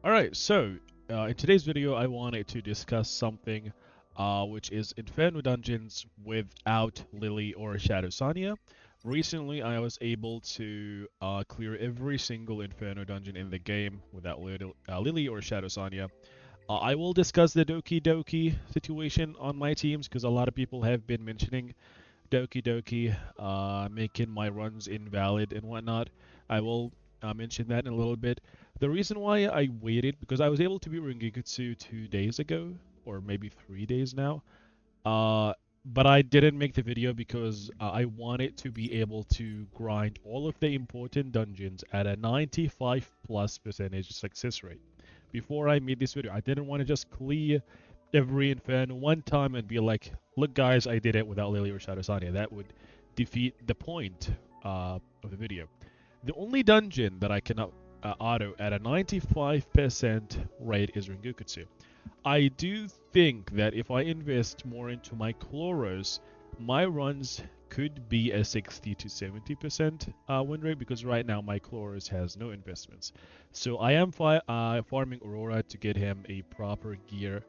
Alright, so in today's video, I wanted to discuss something which is Inferno dungeons without Lily or Shadow Sania. Recently, I was able to clear every single Inferno dungeon in the game without Lily or Shadow Sania. I will discuss the Doki Doki situation on my teams because a lot of people have been mentioning Doki Doki making my runs invalid and whatnot. I will mention that in a little bit. The reason why I waited, because I was able to beat Rengekutsu 2 days ago, or maybe 3 days now. Uh, but I didn't make the video because I wanted to be able to grind all of the important dungeons at a 95 plus percentage success rate. Before I made this video, I didn't want to just clear every Inferno one time and be like, look guys, I did it without Lily or Shadow Sania. That would defeat the point of the video. The only dungeon that I cannot auto at a 95% rate is Rengekutsu. I do think that if I invest more into my Chloros, my runs could be a 60 to 70% win rate because right now my Chloros has no investments. So I am farming Aurora to get him a proper gear,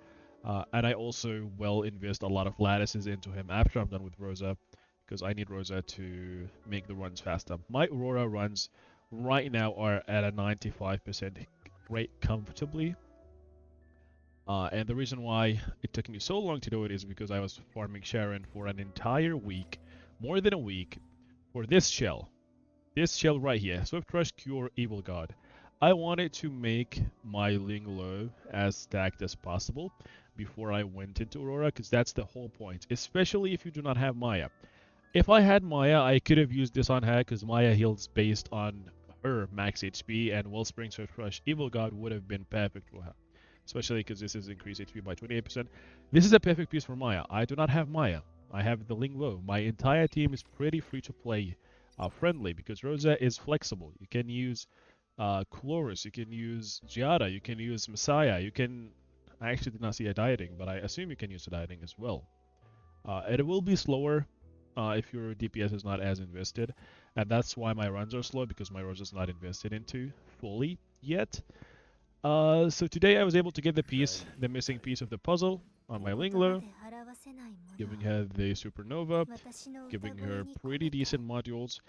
and I also will invest a lot of lattices into him after I'm done with Rosa because I need Rosa to make the runs faster. My Aurora runs right now are at a 95% rate comfortably. And the reason why it took me so long to do it is because I was farming Sharon for an entire week, more than a week, for this shell. This shell right here, Swift Rush Cure Evil God. I wanted to make my Linglo as stacked as possible before I went into Aurora, because that's the whole point, especially if you do not have Maya. If I had Maya, I could have used this on her, because Maya heals based on her max HP, and Wellspring Swift Rush Evil God would have been perfect for her. Especially because this is increased HP by 28%. This is a perfect piece for Maya. I do not have Maya. I have the Linglo. My entire team is pretty free to play friendly because Rosa is flexible. You can use Chloris, you can use Giada, you can use Messiah, you can... I actually did not see a dieting, but I assume you can use a dieting as well. It will be slower if your DPS is not as invested, and that's why my runs are slow, because my Rosa is not invested into fully yet. So today I was able to get the missing piece of the puzzle on my Linglo, giving her the Supernova, giving her pretty decent modules,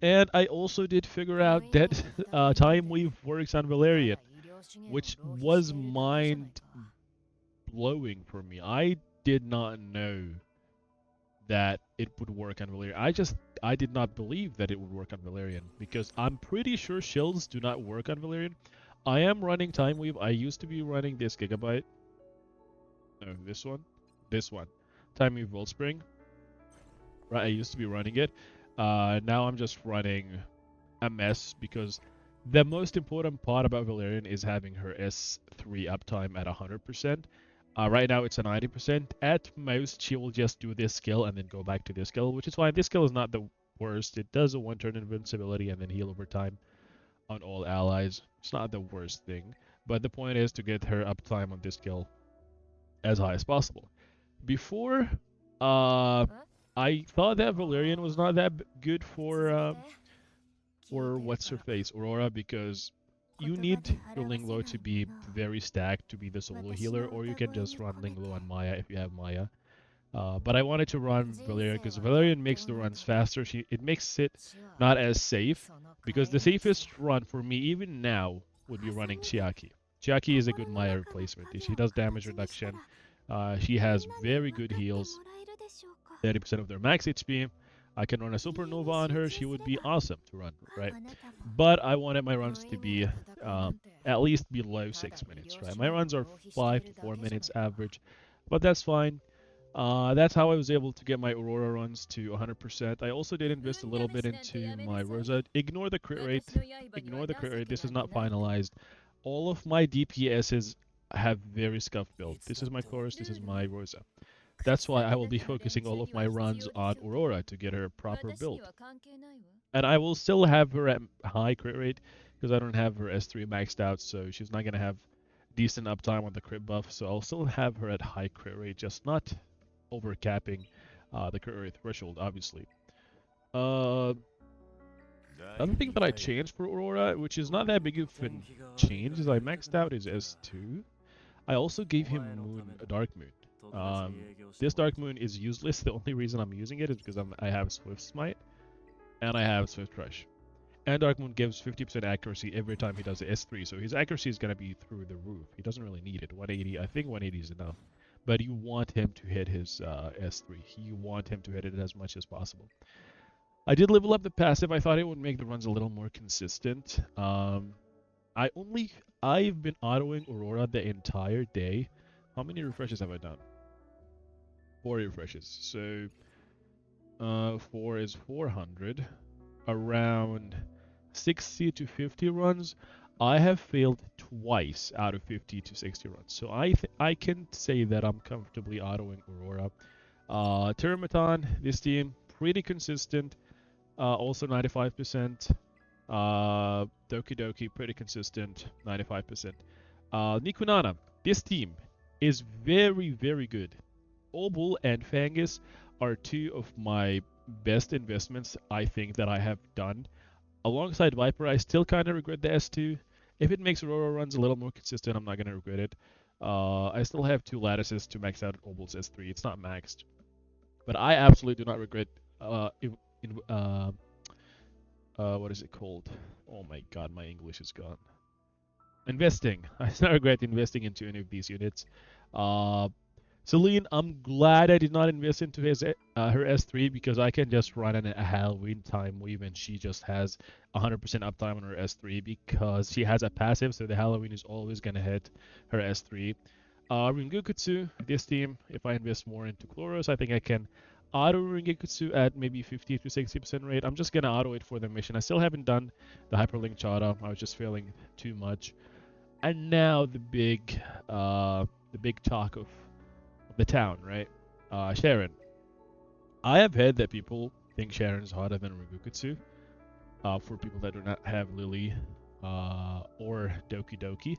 and I also did figure out that Time Weave works on Valyrian, which was mind blowing for me. I did not know that it would work on Valyrian. I did not believe that it would work on Valyrian because I'm pretty sure shields do not work on Valyrian. I am running Time Weave. I used to be running this Gigabyte. No, this one. This one. Time Weave Wellspring. Right, I used to be running it. Now I'm just running a mess because the most important part about Valyrian is having her S3 uptime at 100%. Right now it's a 90%. At most, she will just do this skill and then go back to this skill, which is why this skill is not the worst. It does a one-turn invincibility and then heal over time on all allies. It's not the worst thing, but the point is to get her uptime on this skill as high as possible. Before, I thought that Valyrian was not that good for what's her face, Aurora, because you need your Linglo to be very stacked to be the solo healer, or you can just run Linglo on Maya if you have Maya. But I wanted to run Valyrian because Valyrian makes the runs faster. It makes it not as safe, because the safest run for me even now would be running Chiaki. Chiaki is a good Maya replacement. She does damage reduction. She has very good heals, 30% of their max HP. I can run a Supernova on her. She would be awesome to run, right? But I wanted my runs to be at least below 6 minutes, right? My runs are 5 to 4 minutes average, but that's fine. That's how I was able to get my Aurora runs to 100%. I also did invest a little bit into my Rosa. Ignore the crit rate. Ignore the crit rate. This is not finalized. All of my DPSs have very scuffed build. This is my Chorus. This is my Rosa. That's why I will be focusing all of my runs on Aurora to get her proper build. And I will still have her at high crit rate because I don't have her S3 maxed out, so she's not going to have decent uptime on the crit buff. So I'll still have her at high crit rate, just not overcapping the crit rate threshold, obviously. The other thing that I changed for Aurora, which is not that big of a change, is I maxed out his S2. I also gave him a Dark Moon. This Dark Moon is useless. The only reason I'm using it is because I have Swift Smite and I have Swift Rush. And Dark Moon gives 50% accuracy every time he does the S3, so his accuracy is going to be through the roof. He doesn't really need it. 180, I think 180 is enough. But you want him to hit his S3. You want him to hit it as much as possible. I did level up the passive. I thought it would make the runs a little more consistent. I've been autoing Aurora the entire day. How many refreshes have I done? 4 refreshes. So 4 is 400. Around 60 to 50 runs. I have failed twice out of 50 to 60 runs. So I can say that I'm comfortably autoing Aurora. Termaton, this team, pretty consistent. Also 95%. Doki Doki, pretty consistent, 95%. Nikunana, this team is very, very good. Obul and Fangus are 2 of my best investments I think that I have done. Alongside Viper, I still kind of regret the S2. If it makes Aurora runs a little more consistent, I'm not going to regret it. I still have 2 lattices to max out Obul's S3. It's not maxed. But I absolutely do not regret what is it called? Oh my god, my English is gone. Investing. I do not regret investing into any of these units. Celine, I'm glad I did not invest into her S3 because I can just run a Halloween time weave and she just has 100% uptime on her S3 because she has a passive, so the Halloween is always going to hit her S3. Ringukutsu, this team, if I invest more into Chloros, I think I can auto Ringekutsu at maybe 50 to 60% rate. I'm just gonna auto it for the mission. I still haven't done the Hyperlink Chara. I was just feeling too much. And now the big talk of the town, right? Sharon. I have heard that people think Sharon is harder than Ringekutsu. For people that do not have Lily or Doki Doki.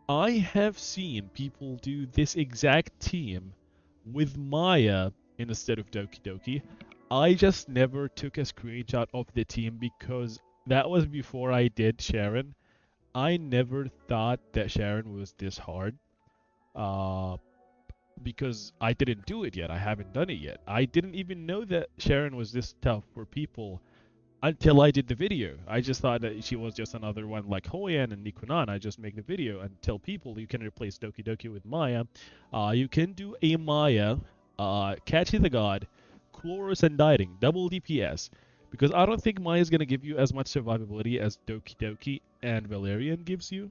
I have seen people do this exact team with Maya instead of Doki Doki. I just never took a screenshot of the team because that was before I did Sharon. I never thought that Sharon was this hard. Because I didn't do it yet. I haven't done it yet. I didn't even know that Sharon was this tough for people until I did the video. I just thought that she was just another one like Hoyan and Nikunan. I just make the video and tell people you can replace Doki Doki with Maya. You can do a Maya, Catchy the God, Chloros and Dieting, double DPS. Because I don't think Maya is going to give you as much survivability as Doki Doki and Valyrian gives you.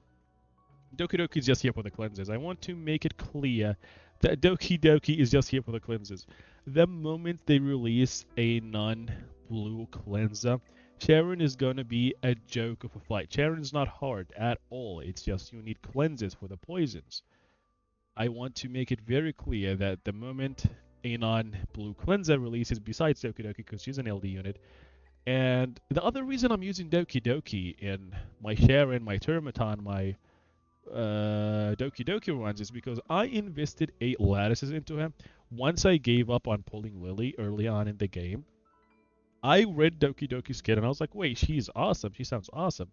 Doki Doki is just here for the cleanses. I want to make it clear that Doki Doki is just here for the cleanses. The moment they release a non-blue cleanser, Sharon is going to be a joke of a fight. Sharon is not hard at all. It's just you need cleanses for the poisons. I want to make it very clear that the moment a non-blue cleanser releases besides Doki Doki, because she's an LD unit, and the other reason I'm using Doki Doki in my Sharon, my Termaton, my Doki Doki runs is because I invested 8 lattices into him. Once I gave up on pulling Lily early on in the game, I read Doki Doki's kit and I was like, wait, she's awesome. She sounds awesome.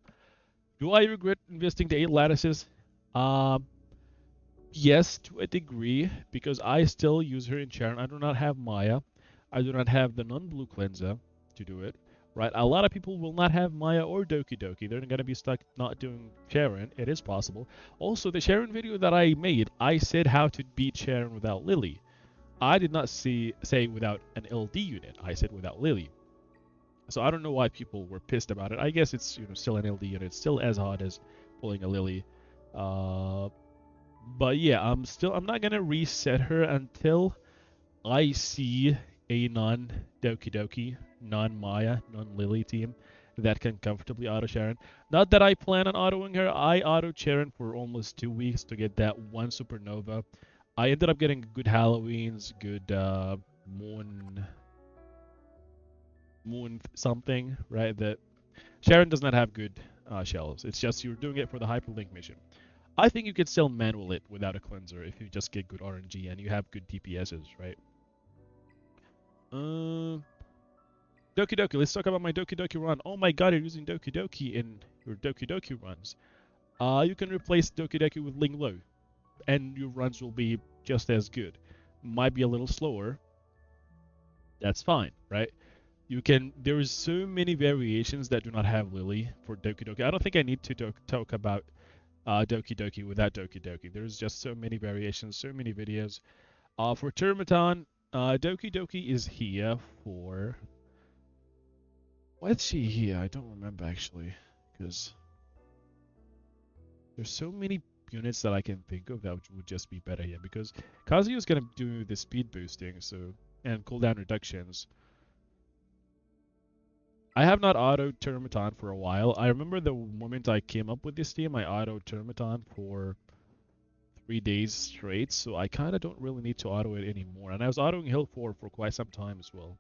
Do I regret investing the 8 lattices? Yes, to a degree, because I still use her in Sharon. I do not have Maya. I do not have the non-blue cleanser to do it. Right, a lot of people will not have Maya or Doki Doki. They're going to be stuck not doing Sharon. It is possible. Also, the Sharon video that I made, I said how to beat Sharon without Lily. I did not say without an LD unit. I said without Lily. So I don't know why people were pissed about it. I guess it's still an LD unit. It's still as hard as pulling a Lily. But yeah, I'm not going to reset her until I see a non-Doki Doki, non-Maya, non-Lily team that can comfortably auto Sharon. Not that I plan on autoing her. I autoed Sharon for almost 2 weeks to get that one supernova. I ended up getting good Halloweens, good moon something, right? That Sharon does not have good shells. It's just you're doing it for the hyperlink mission. I think you could still manual it without a cleanser if you just get good RNG and you have good DPSs, right? Doki Doki, let's talk about my Doki Doki run. Oh my god, you're using Doki Doki in your Doki Doki runs. You can replace Doki Doki with Ling Lo, and your runs will be just as good. Might be a little slower. That's fine, right? You can. There is so many variations that do not have Lily for Doki Doki. I don't think I need to talk about Doki Doki without Doki Doki. There's just so many variations, so many videos. For Termaton, Doki Doki is here for. What's she here? I don't remember actually, because there's so many units that I can think of that would just be better here. Because Kazuya is gonna do the speed boosting, so and cooldown reductions. I have not auto Termaton for a while. I remember the moment I came up with this team, I auto Termaton for 3 days straight, so I kind of don't really need to auto it anymore. And I was autoing Hill for quite some time as well,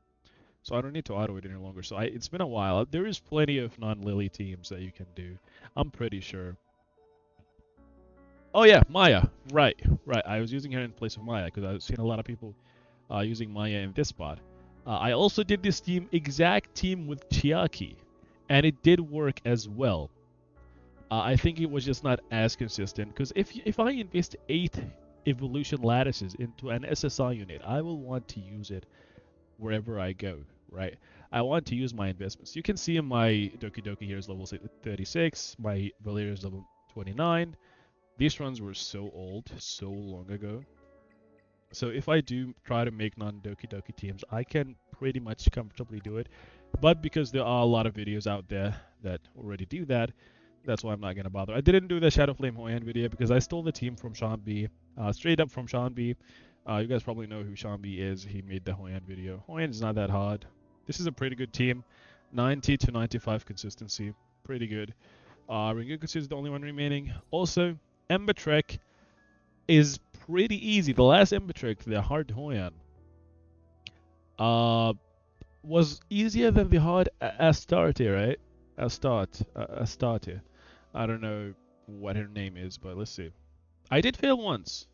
so I don't need to auto it any longer. So it's been a while. There is plenty of non-Lily teams that you can do. I'm pretty sure. Oh yeah, Maya. Right, right. I was using her in place of Maya because I've seen a lot of people using Maya in this spot. I also did this exact team with Chiaki, and it did work as well. I think it was just not as consistent because if I invest 8 evolution lattices into an SSI unit, I will want to use it wherever I go, right? I want to use my investments. You can see in my Doki Doki here is level 36, my Valyrian is level 29. These runs were so old, so long ago. So if I do try to make non-Doki Doki teams, I can pretty much comfortably do it. But because there are a lot of videos out there that already do that, that's why I'm not going to bother. I didn't do the Shadow Flame Hoyan video because I stole the team from Sean B. Straight up from Sean B. You guys probably know who Sean B is. He made the Hoyan video. Hoyan is not that hard. This is a pretty good team. 90 to 95 consistency. Pretty good. Rengoku is the only one remaining. Also, Ember Trek is pretty easy. The last Ember Trek, the hard Hoyan, was easier than the hard Astarte, right? Astarte. I don't know what her name is, but let's see. I did fail once.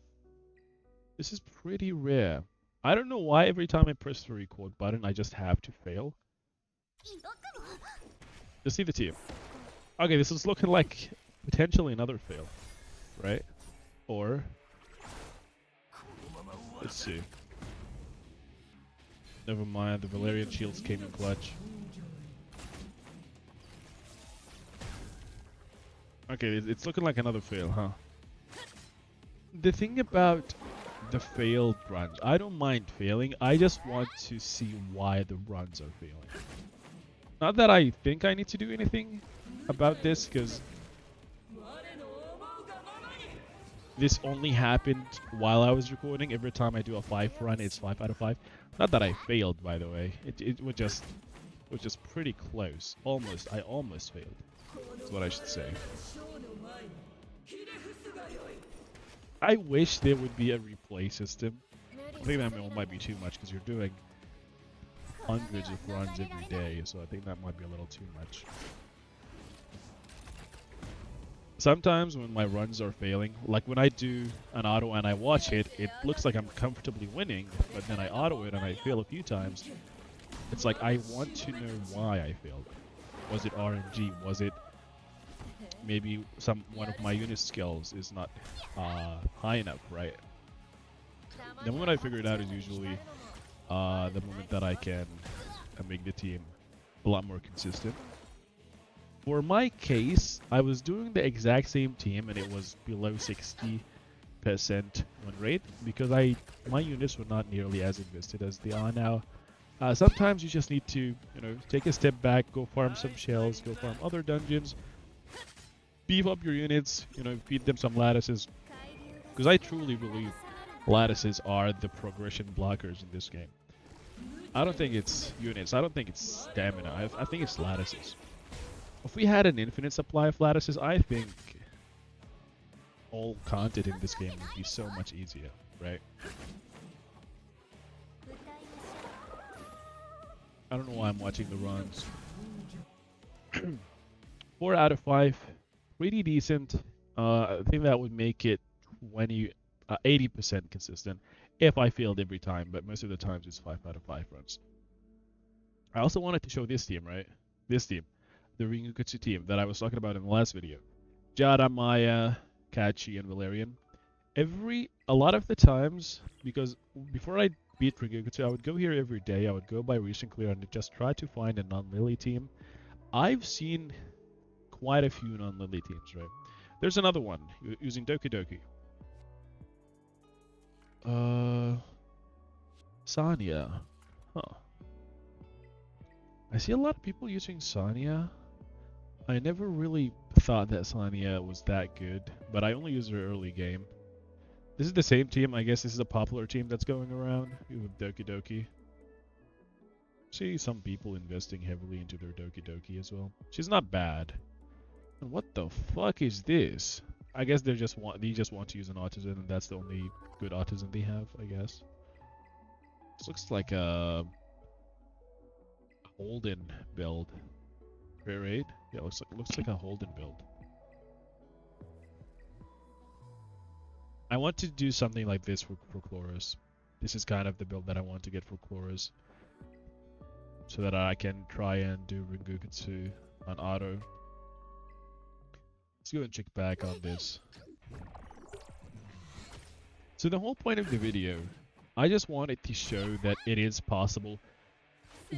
This is pretty rare. I don't know why every time I press the record button, I just have to fail. Let's see the team. Okay, this is looking like potentially another fail, right? Or let's see. Never mind, the Valyrian shields came in clutch. Okay, it's looking like another fail, huh? The thing about the failed runs, I don't mind failing, I just want to see why the runs are failing. Not that I think I need to do anything about this, because this only happened while I was recording. Every time I do a 5 run, it's 5 out of 5. Not that I failed, by the way. It was just pretty close. I almost failed. That's what I should say. I wish there would be a replay system. I think that might be too much because you're doing hundreds of runs every day, so I think that might be a little too much. Sometimes when my runs are failing, like when I do an auto and I watch it, it looks like I'm comfortably winning, but then I auto it and I fail a few times. It's like I want to know why I failed. Was it RNG? Was it maybe one of my unit skills is not high enough, right? The moment I figure it out is usually the moment that I can make the team a lot more consistent. For my case, I was doing the exact same team and it was below 60% win rate because my units were not nearly as invested as they are now. Sometimes you just need to, take a step back, go farm some shells, go farm other dungeons, beef up your units, feed them some lattices. Because I truly believe lattices are the progression blockers in this game. I don't think it's units, I don't think it's stamina, I think it's lattices. If we had an infinite supply of lattices, I think all content in this game would be so much easier, right? I don't know why I'm watching the runs. 4 out of 5. Pretty decent. I think that would make it 80% consistent if I failed every time, but most of the times it's 5 out of 5 runs. I also wanted to show this team, right? This team, the Ringukutsu team that I was talking about in the last video. Jada, Maya, Kachi, and Valyrian. A lot of the times, because before I beat Ringukutsu, I would go here every day. I would go by recent clear and just try to find a non-Lily team. I've seen quite a few non-Lily teams, right? There's another one using Doki Doki. Sania. Huh. I see a lot of people using Sania. I never really thought that Sania was that good, but I only use her early game. This is the same team. I guess this is a popular team that's going around with Doki Doki. See some people investing heavily into their Doki Doki as well. She's not bad. And what the fuck is this? I guess they just want to use an autism, and that's the only good autism they have, I guess. This looks like a Holden build. Right? Yeah, looks like a Holden build. I want to do something like this for Chloris. This is kind of the build that I want to get for Chloris, so that I can try and do Ringukutsu on auto. Let's go and check back on this. So the whole point of the video, I just wanted to show that it is possible.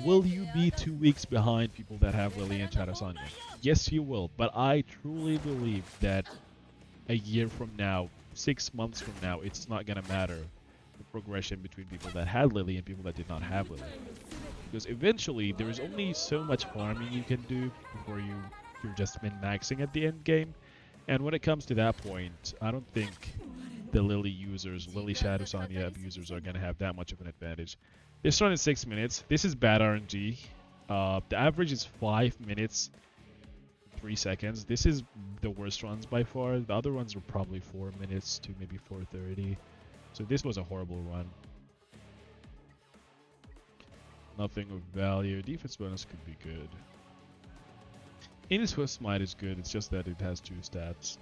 Will you be 2 weeks behind people that have Lily and Sania? Yes, you will. But I truly believe that a year from now, 6 months from now, it's not gonna matter the progression between people that had Lily and people that did not have Lily. Because eventually, there is only so much farming you can do before you're just min-maxing at the end game. And when it comes to that point, I don't think the Lily users, Lily Shadow Sania abusers are gonna have that much of an advantage. This run is 6 minutes. This is bad RNG. The average is 5 minutes, 3 seconds. This is the worst runs by far. The other ones were probably 4 minutes to maybe 4:30. So this was a horrible run. Nothing of value. Defense bonus could be good. Any Swift Smite is good. It's just that it has 2 stats.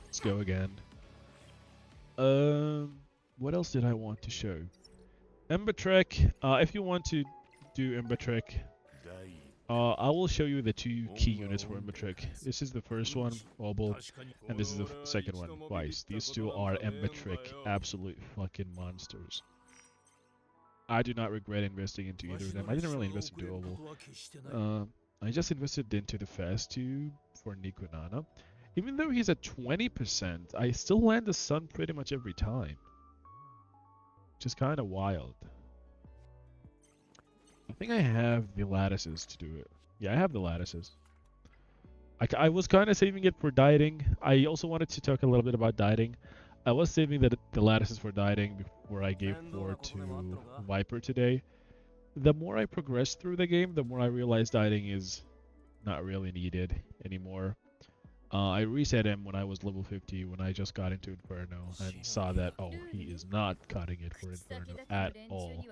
Let's go again. What else did I want to show? Ember Trek. If you want to do Ember Trek, I will show you the 2 key units for Ember Trek. This is the first one, Obel, and this is the second one, Weiss. These 2 are Ember Trek absolute fucking monsters. I do not regret investing into either of them. I didn't really invest into Obel. I just invested into the Fast 2 for Nikonana. Even though he's at 20%, I still land the sun pretty much every time. Which is kind of wild. I think I have the lattices to do it. Yeah, I have the lattices. I was kind of saving it for dieting. I also wanted to talk a little bit about dieting. I was saving the lattices for dieting before I gave 4 to Viper today. The more I progressed through the game, the more I realized dieting is not really needed anymore. I reset him when I was level 50 when I just got into Inferno and saw that, oh, he is not cutting it for Inferno at all.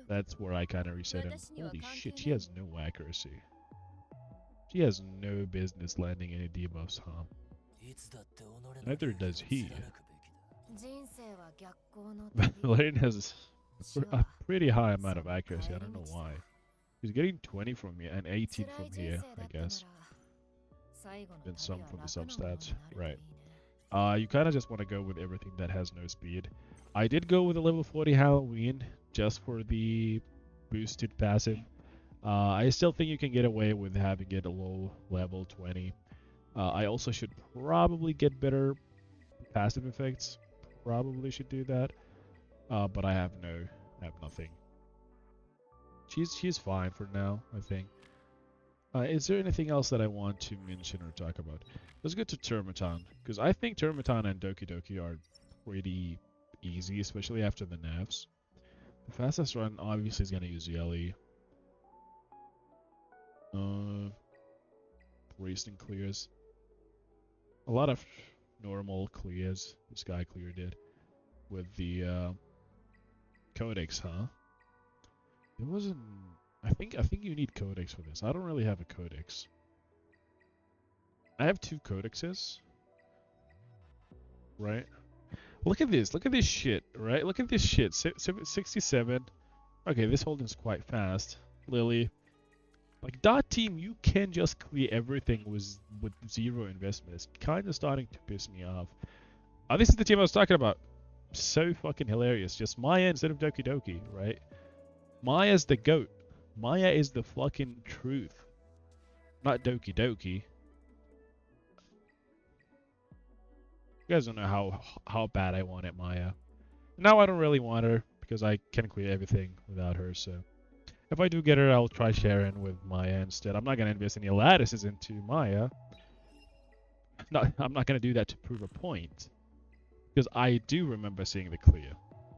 That's where I kind of reset him. Holy shit, she has no accuracy. She has no business landing any debuffs, huh? Neither does he. Valyrian has a pretty high amount of accuracy, I don't know why. He's getting 20 from me and 18 from here, I guess. And some from the substats. Right. You kind of just want to go with everything that has no speed. I did go with a level 40 Halloween just for the boosted passive. I still think you can get away with having it a low level 20. I also should probably get better passive effects. Probably should do that. But I have nothing. She's fine for now, I think. Is there anything else that I want to mention or talk about? Let's go to Termaton, because I think Termaton and Doki Doki are pretty easy, especially after the nerfs. The fastest run obviously is going to use Yelly. Priest and clears. A lot of normal clears. This guy clear did. With the Codex, huh? It wasn't... I think you need Codex for this. I don't really have a Codex. I have 2 Codexes. Right? Look at this. Look at this shit, right? Look at this shit. 67, Okay, this holding's quite fast. Lily. Like, that team, you can just clear everything with zero investment. It's kind of starting to piss me off. This is the team I was talking about. So fucking hilarious. Just Maya instead of Doki Doki, right? Maya's the GOAT. Maya is the fucking truth. Not Doki Doki. You guys don't know how bad I wanted Maya. Now I don't really want her because I can clear everything without her, so... If I do get her, I'll try Sharon with Maya instead. I'm not going to invest any lattices into Maya. I'm not going to do that to prove a point. Because I do remember seeing the clear.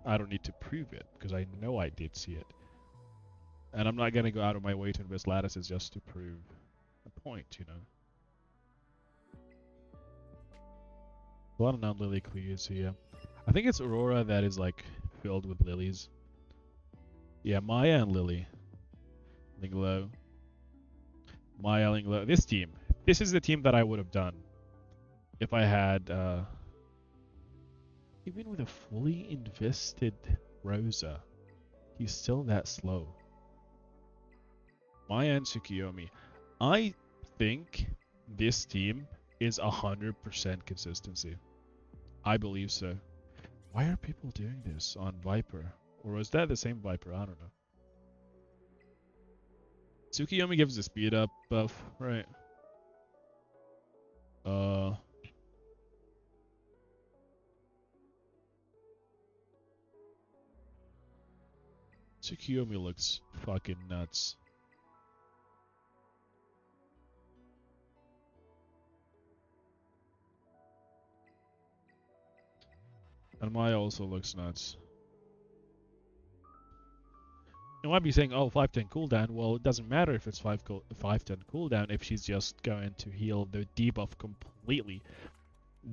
I don't need to prove it, because I know I did see it. And I'm not going to go out of my way to invest lattices just to prove a point, you know. A lot of non-lily clears here. I think it's Aurora that is, like, filled with lilies. Yeah, Maya and Lily. Linglo. Maya, Linglo. This team. This is the team that I would have done. If I had, even with a fully invested Rosa, he's still that slow. Maya and Tsukiyomi. I think this team is 100% consistency. I believe so. Why are people doing this on Viper? Or was that the same Viper? I don't know. Tsukiyomi gives the speed up buff, right? Tsukiyomi looks fucking nuts. And Maya also looks nuts. You might be saying, oh, 510 cooldown. Well, it doesn't matter if it's 510 cooldown if she's just going to heal the debuff completely.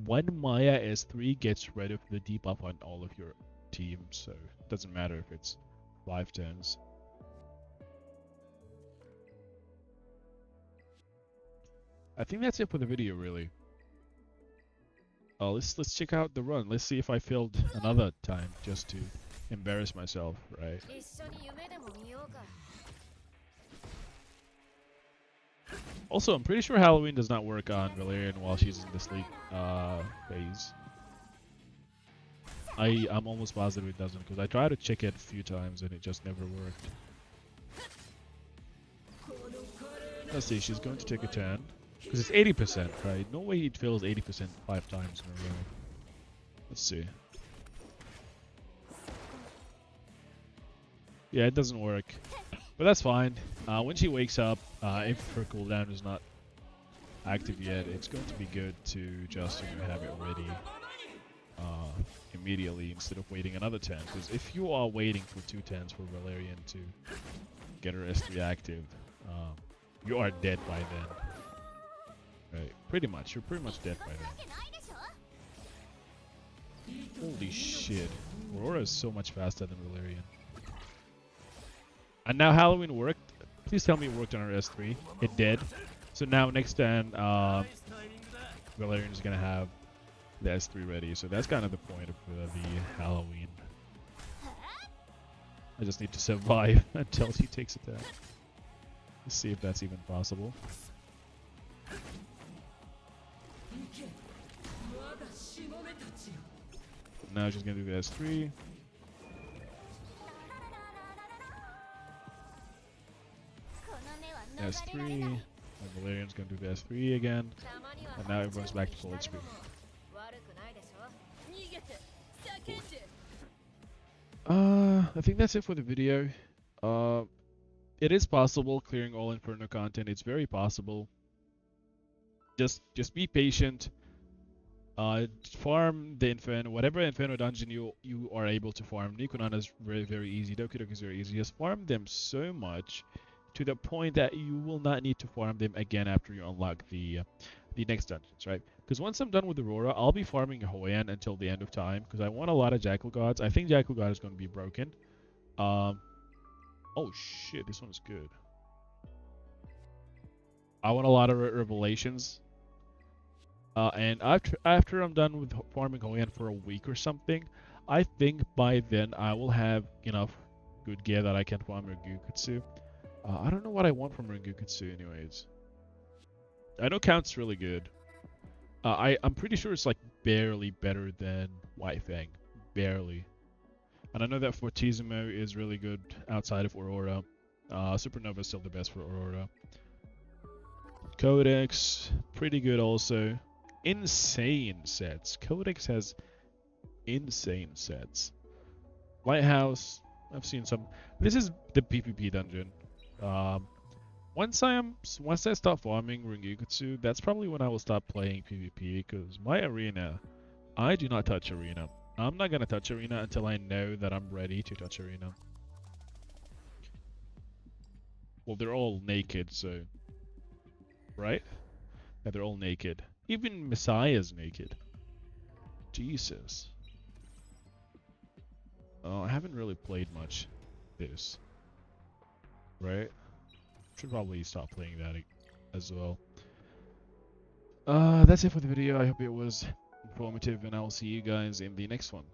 When Maya S3 gets rid of the debuff on all of your teams, so it doesn't matter if it's 510s. I think that's it for the video, really. Let's check out the run. Let's see if I failed another time just to embarrass myself, right? Also, I'm pretty sure Halloween does not work on Valyrian while she's in the sleep phase. I'm almost positive it doesn't, because I tried to check it a few times and it just never worked. Let's see, she's going to take a turn. Because it's 80%, right? No way it fails 80% 5 times in a row. Let's see. Yeah, it doesn't work. But that's fine. When she wakes up, if her cooldown is not active yet, it's going to be good to just have it ready immediately instead of waiting another 10. Because if you are waiting for 2 10s for Valyrian to get her S3 active, you are dead by then. Right, pretty much. You're pretty much dead by then. Holy shit. Aurora is so much faster than Valyrian. And now Halloween worked. Please tell me it worked on our S3. It did. So now next turn, Valyrian is going to have the S3 ready. So that's kind of the point of the Halloween. I just need to survive until she takes attack. Let's see if that's even possible. Now she's going to do the S3. S3. And Valyrian's going to do the S3 again. And now everyone's back to full HP. I think that's it for the video. It is possible clearing all Inferno content. It's very possible. Just be patient. Farm the Inferno, whatever Inferno dungeon you are able to farm. Nikunan is very easy. Doki Doki is very easy. Just farm them so much to the point that you will not need to farm them again after you unlock the next dungeons, right? Because once I'm done with Aurora, I'll be farming Hoyan until the end of time because I want a lot of Jackal Gods. I think Jackal God is going to be broken. Oh shit, this one's good. I want a lot of Revelations. And after I'm done with farming Hoyan for a week or something, I think by then I will have enough good gear that I can farm Rengukutsu. I don't know what I want from Rengukutsu anyways. I know Count's really good. I'm pretty sure it's like barely better than White Fang. Barely. And I know that Fortissimo is really good outside of Aurora. Supernova is still the best for Aurora. Codex, pretty good also. Insane sets. Codex has insane sets. Lighthouse, I've seen some. This is the PvP dungeon. Once I start farming Rengukutsu, that's probably when I will start playing PvP, because my arena, I do not touch arena. I'm not gonna touch arena until I know that I'm ready to touch arena. Well, they're all naked, so right? Yeah, they're all naked. Even Messiah's naked. Jesus. Oh, I haven't really played much this. Right? Should probably stop playing that as well. That's it for the video. I hope it was informative, and I will see you guys in the next one.